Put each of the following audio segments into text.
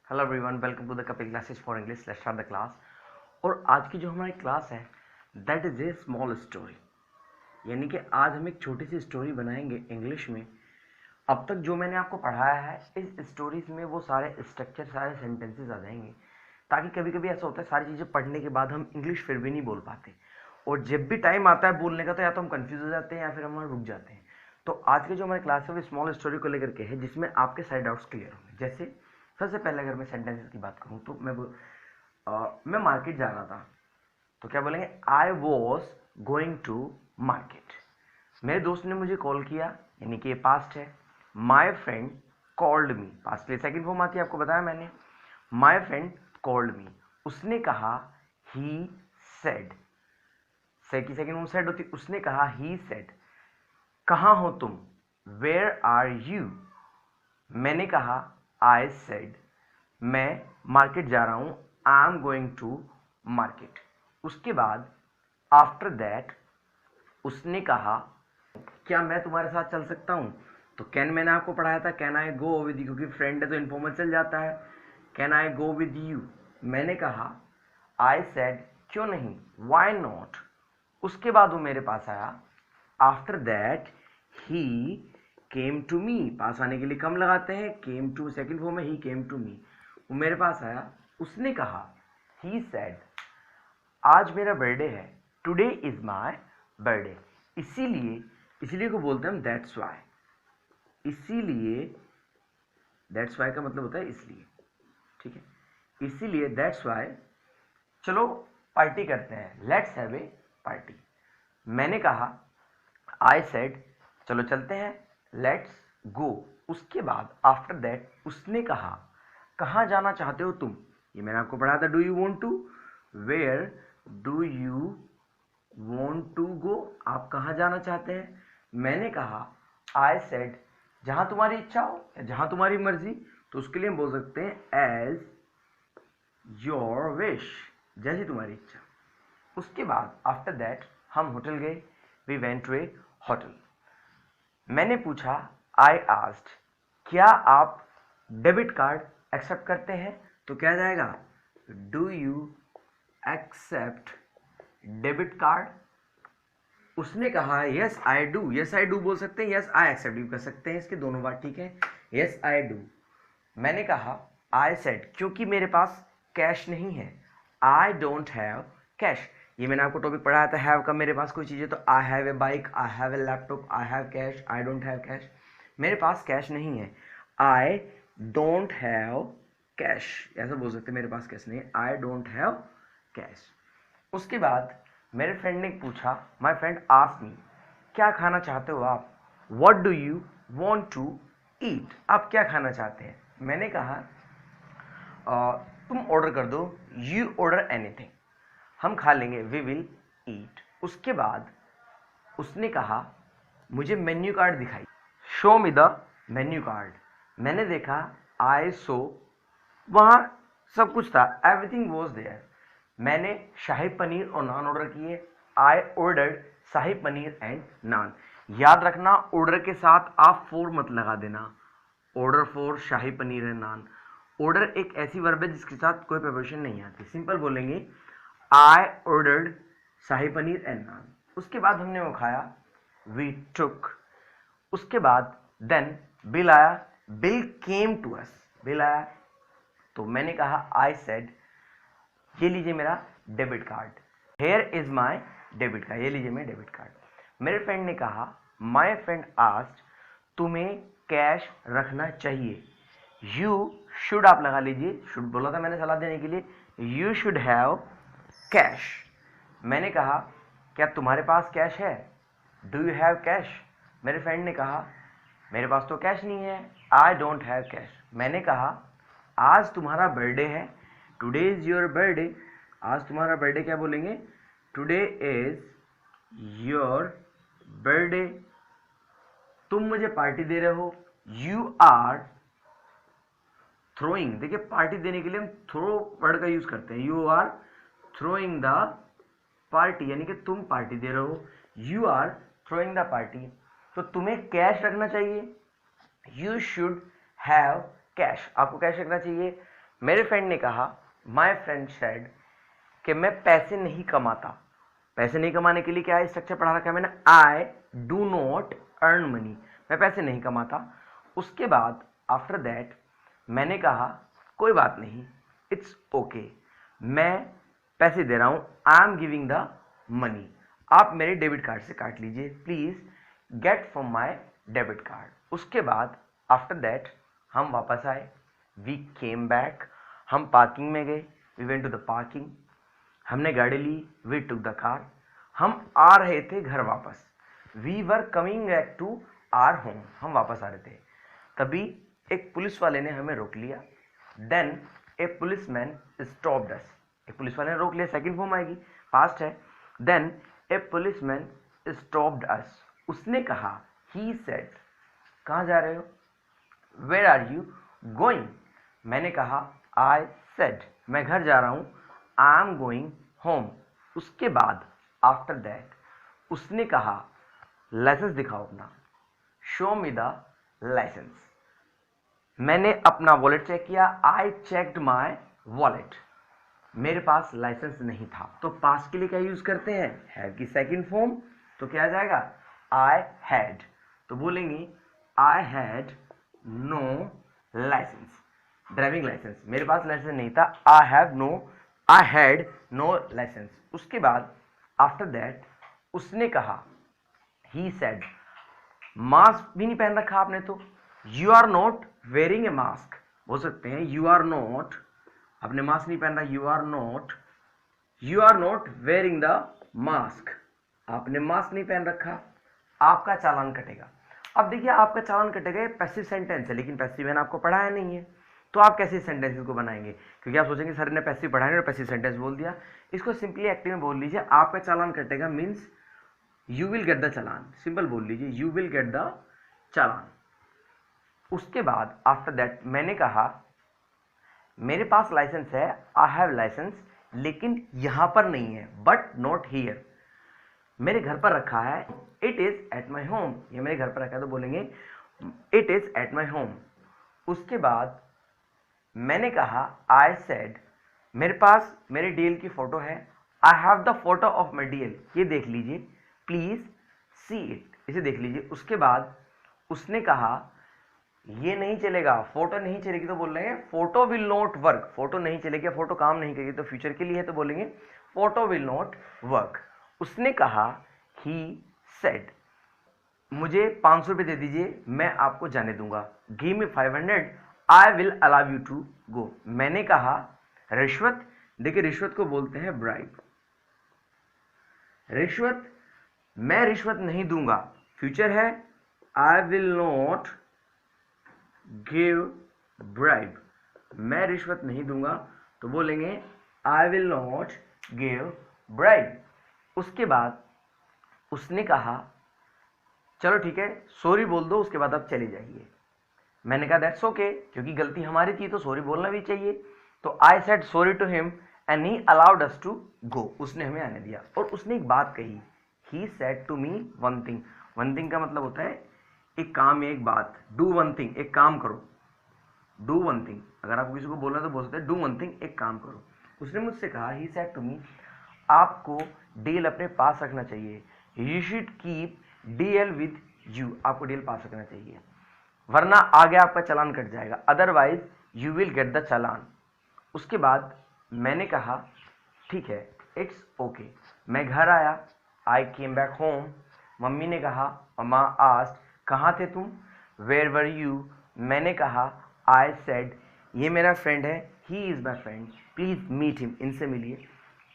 Hello everyone, welcome to the Kapil classes for English. Let's start the class. और आज की जो हमारी क्लास है that is a small story, यानी कि आज हम एक छोटी सी स्टोरी बनाएंगे इंग्लिश में। अब तक जो मैंने आपको पढ़ाया है इस स्टोरीज में वो सारे स्ट्रक्चर, सारे सेंटेंसेस आ जाएंगे, ताकि कभी कभी ऐसा होता है सारी चीज़ें पढ़ने के बाद हम इंग्लिश फिर भी नहीं बोल पाते, और जब भी टाइम आता है बोलने का तो या तो हम कंफ्यूज हो जाते हैं या फिर हम रुक जाते हैं। तो आज की जो हमारी क्लास है वो स्मॉल स्टोरी को लेकर के है, जिसमें आपके सारे डाउट्स क्लियर होंगे। जैसे सबसे पहले अगर मैं सेंटेंसेस की बात करूँ तो मैं मार्केट जा रहा था, तो क्या बोलेंगे? I was going to market. मेरे दोस्त ने मुझे कॉल किया, यानी कि ये पास्ट है। My friend called me, past के लिए सेकेंड फॉर्म आती है, आपको बताया मैंने। माई फ्रेंड कॉल्ड मी, उसने कहा। ही सेड, से की सेकेंड फॉर्म सेड होती, उसने कहा। He said. कहाँ हो तुम? Where are you? मैंने कहा। आई सेड, मैं मार्केट जा रहा हूं। I am going to market. उसके बाद आफ्टर दैट उसने कहा, क्या मैं तुम्हारे साथ चल सकता हूं? तो कैन मैंने आपको पढ़ाया था, can I go with you, क्योंकि फ्रेंड है तो इन्फॉर्मल चल जाता है। Can I go with you? मैंने कहा। आई सेड, क्यों नहीं, वाई नॉट? उसके बाद वो मेरे पास आया। After that he came to me, पास आने के लिए कम लगाते हैं, केम टू सेकेंड फॉर्म में, ही केम टू मी, वो मेरे पास आया। उसने कहा। ही सेड, आज मेरा बर्थडे है। Today is my birthday. इसीलिए, इसीलिए को बोलते हैं हम दैट्स वाई। इसीलिए, दैट्स वाई का मतलब होता है इसलिए, ठीक है। इसीलिए दैट्स वाई, चलो पार्टी करते हैं, लेट्स हैव ए पार्टी। मैंने कहा। आई सेड, चलो चलते हैं, लेट्स गो। उसके बाद आफ्टर दैट उसने कहा, कहाँ जाना चाहते हो तुम? ये मैंने आपको पढ़ा था, do you want to, where do you want to go, आप कहाँ जाना चाहते हैं? मैंने कहा। आई सेड, जहाँ तुम्हारी इच्छा हो या जहाँ तुम्हारी मर्जी, तो उसके लिए हम बोल सकते हैं एज योर विश, जैसी तुम्हारी इच्छा। उसके बाद आफ्टर दैट हम होटल गए, we went to a hotel. मैंने पूछा। आई आस्क्ड, क्या आप डेबिट कार्ड एक्सेप्ट करते हैं? तो क्या जाएगा? Do you accept debit card? उसने कहा yes I do. Yes I do बोल सकते हैं, यस आई एक्सेप्ट भी कर सकते हैं, इसके दोनों बात ठीक है। Yes I do. मैंने कहा। आई सेड, क्योंकि मेरे पास कैश नहीं है। I don't have cash. ये मैंने आपको टॉपिक पढ़ाया था, हैव का मेरे पास कोई चीज़ है तो I have a bike, I have a laptop, I have cash, I don't have cash. मेरे पास कैश नहीं है। आई डोंट हैव कैश, ऐसा बोल सकते हैं, मेरे पास कैश नहीं है, आई डोंट हैव कैश। उसके बाद मेरे फ्रेंड ने पूछा, माई फ्रेंड आस्क्ड मी, क्या खाना चाहते हो आप? What do you want to eat, आप क्या खाना चाहते हैं? मैंने कहा। तुम ऑर्डर कर दो, यू ऑर्डर एनीथिंग, हम खा लेंगे, वी विल ईट। उसके बाद उसने कहा, मुझे मेन्यू कार्ड दिखाई, show me the menu card. मैंने देखा। आई सो, वहाँ सब कुछ था, एवरीथिंग वॉज देयर। मैंने शाही पनीर और नान ऑर्डर किए। I ordered shahi paneer and naan. याद रखना, ऑर्डर के साथ आप फोर मत लगा देना, order for shahi paneer and naan. Order एक ऐसी वर्ब है जिसके साथ कोई प्रिपोजिशन नहीं आती, सिंपल बोलेंगे I ordered shahi paneer and naan. उसके बाद हमने वो खाया, वी टुक। उसके बाद देन बिल आया, bill came to us, bill आया तो मैंने कहा। आई सेड, ये लीजिए मेरा debit card, here is my debit card, ये लीजिए मेरा डेबिट कार्ड। मेरे फ्रेंड ने कहा। माई फ्रेंड आस्क्ड, तुम्हें कैश रखना चाहिए। यू शुड, आप लगा लीजिए, शुड बोला था मैंने सलाह देने के लिए, यू शुड हैव कैश। मैंने कहा, क्या तुम्हारे पास कैश है? Do you have cash? मेरे फ्रेंड ने कहा, मेरे पास तो कैश नहीं है, आई डोंट हैव कैश। मैंने कहा, आज तुम्हारा बर्थडे है, टुडे इज योर बर्थडे, आज तुम्हारा बर्थडे, क्या बोलेंगे? Today is your birthday. तुम मुझे पार्टी दे रहे हो, यू आर थ्रोइंग। देखिए, पार्टी देने के लिए हम थ्रो वर्ड का यूज करते हैं, you are throwing the party, यानी कि तुम पार्टी दे रहे हो, you are throwing the party. तो तुम्हें कैश रखना चाहिए, यू शुड हैव कैश, आपको कैश रखना चाहिए। मेरे फ्रेंड ने कहा, माय फ्रेंड सेड, कि मैं पैसे नहीं कमाता। पैसे नहीं कमाने के लिए क्या स्ट्रक्चर पढ़ा रखा है मैंने, I do not earn money, मैं पैसे नहीं कमाता। उसके बाद आफ्टर दैट मैंने कहा कोई बात नहीं, इट्स ओके, मैं पैसे दे रहा हूं, I am giving the money, आप मेरे डेबिट कार्ड से काट लीजिए, please get from my debit card. उसके बाद आफ्टर दैट हम वापस आए, वी केम बैक, हम पार्किंग में गए, we went to the parking, हमने गाड़ी ली, वी टुक द कार, हम आ रहे थे घर वापस, we were coming back to our home, हम वापस आ रहे थे। तभी एक पुलिस वाले ने हमें रोक लिया, देन ए पुलिसमैन स्टॉप्ड अस, एक पुलिस वाले ने रोक लिया, सेकंड फॉर्म आएगी, पास्ट है। देन ए पुलिसमैन स्टॉप्ड अस, उसने कहा, ही सेड, कहाँ जा रहे हो, वेयर आर यू गोइंग, मैंने कहा आई सेड, मैं घर जा रहा हूँ, आई एम गोइंग होम। उसके बाद आफ्टर दैट उसने कहा, लाइसेंस दिखाओ अपना, शो मी द लाइसेंस। मैंने अपना वॉलेट चेक किया, आई चेक्ड माई वॉलेट, मेरे पास लाइसेंस नहीं था। तो पास्ट के लिए क्या यूज करते हैं, हैव की सेकंड फॉर्म, तो क्या आ जाएगा, आई हैड, तो बोलेंगे I had no licence, driving licence, मेरे पास लाइसेंस नहीं था, आई हैड नो लाइसेंस। उसके बाद आफ्टर दैट उसने कहा, ही सेड, मास्क भी नहीं पहन रखा आपने तो, you are not wearing a mask, बोल सकते हैं यू आर नॉट, आपने मास्क नहीं पहन रहा, you are not wearing the mask, आपने मास्क नहीं पहन रखा, आपका चालान कटेगा। अब देखिए आपका चालान कटेगा, ये पैसिव सेंटेंस है, लेकिन पैसिव मैंने आपको पढ़ाया नहीं है, तो आप कैसे सेंटेंसेस को बनाएंगे, क्योंकि आप सोचेंगे सर ने पैसिव पढ़ाया नहीं और पैसिव सेंटेंस बोल दिया। इसको सिंपली एक्टिव में बोल लीजिए, आपका चालान कटेगा means you will get the challan, simple बोल लीजिए, you will get the challan. उसके बाद आफ्टर दैट मैंने कहा, मेरे पास लाइसेंस है, आई हैव लाइसेंस, लेकिन यहां पर नहीं है, बट नॉट हियर, मेरे घर पर रखा है, it is at my home, ये मेरे घर पर रखा है, तो बोलेंगे it is at my home. उसके बाद मैंने कहा, आई सेड, मेरे पास मेरे डीएल की फोटो है, I have the photo of my DL, ये देख लीजिए, प्लीज सी इट, इसे देख लीजिए। उसके बाद उसने कहा, ये नहीं चलेगा, फोटो नहीं चलेगी, तो बोल रहे हैं photo will not work, photo नहीं चलेगी, फोटो काम नहीं करेगी, तो फ्यूचर के लिए है, तो बोलेंगे फोटो विल नॉट वर्क। उसने कहा, ही सेड, मुझे 500 रुपये दे दीजिए, मैं आपको जाने दूंगा, give me 500, I will allow you to go. मैंने कहा, रिश्वत, देखिए रिश्वत को बोलते हैं ब्राइब, रिश्वत, मैं रिश्वत नहीं दूंगा, फ्यूचर है, I will not give bribe, मैं रिश्वत नहीं दूंगा, तो बोलेंगे I will not give bribe. उसके बाद उसने कहा, चलो ठीक है, सॉरी बोल दो, उसके बाद आप चले जाइए। मैंने कहा दैट्स ओके, क्योंकि गलती हमारी थी तो सॉरी बोलना भी चाहिए, तो I said sorry to him and he allowed us to go, उसने हमें आने दिया। और उसने एक बात कही, he said to me one thing, one thing का मतलब होता है एक काम या एक बात, डू वन थिंग, एक काम करो, डू वन थिंग, अगर आपको किसी को बोलना तो बोल सकते हैं डू वन थिंग, एक काम करो। उसने मुझसे कहा, ही सेड टू मी, आपको डीएल अपने पास रखना चाहिए, you should keep DL with you, आपको डीएल पास रखना चाहिए, वरना आगे आपका चालान कट जाएगा, otherwise you will get the challan. उसके बाद मैंने कहा ठीक है, इट्स ओके, मैं घर आया, आई केम बैक होम, मम्मी ने कहा, मम्मा आस्क्ड, कहाँ थे तुम, वेयर वर यू, मैंने कहा, आई सेड, ये मेरा फ्रेंड है, he is my friend, please meet him, इनसे मिलिए,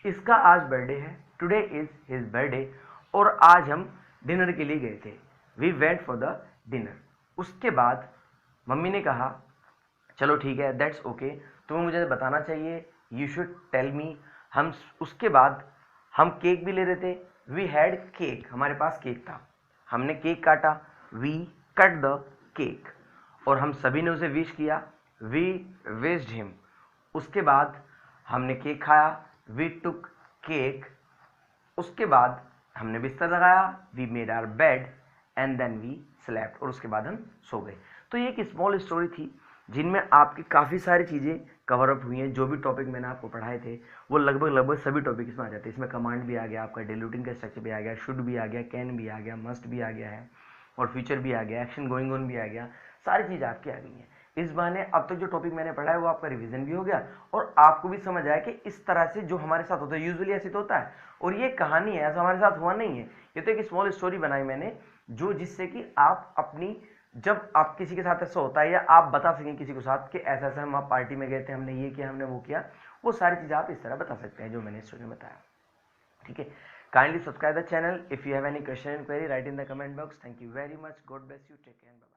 इसका आज बर्थडे है, टुडे इज़ हिज बर्थडे, और आज हम डिनर के लिए गए थे, we went for the dinner. उसके बाद मम्मी ने कहा, चलो ठीक है, दैट्स ओके, तुम्हें मुझे बताना चाहिए, यू शुड टेल मी। हम उसके बाद हम केक भी ले रहे थे, वी हैड केक, हमारे पास केक था, हमने केक काटा, वी कट द केक, और हम सभी ने उसे विश किया, वी विश्ड हिम। उसके बाद हमने केक खाया, वी टुक केक। उसके बाद हमने बिस्तर लगाया, we made our bed and then we slept, और उसके बाद हम सो गए। तो ये एक स्मॉल स्टोरी थी जिनमें आपकी काफ़ी सारी चीज़ें कवर अप हुई हैं। जो भी टॉपिक मैंने आपको पढ़ाए थे वो लगभग सभी टॉपिक इसमें आ जाते हैं। इसमें कमांड भी आ गया, आपका डिलीटिंग का स्ट्रक्चर भी आ गया, शुड भी आ गया, कैन भी आ गया, मस्ट भी आ गया है, और फ्यूचर भी आ गया, एक्शन गोइंग ऑन भी आ गया। सारी चीज़ आपकी आ गई हैं। इस बहाने अब तक जो टॉपिक मैंने पढ़ा है वो आपका रिवीजन भी हो गया और आपको भी समझ आया कि इस तरह से जो हमारे साथ होता है, यूजुअली ऐसे तो होता है। और ये कहानी है, ऐसा हमारे साथ हुआ नहीं है, ये तो एक स्मॉल स्टोरी बनाई मैंने, जो जिससे कि आप अपनी, जब आप किसी के साथ ऐसा होता है या आप बता सकें किसी को साथ कि ऐसा ऐसा हम आप पार्टी में गए थे, हमने ये किया, हमने वो किया, वो सारी चीज़ें आप इस तरह बता सकते हैं जो मैंने स्टोरी में बताया। ठीक है, kindly subscribe the channel. If you have any question and query, write in the comment box. Thank you very much, God bless you, take care.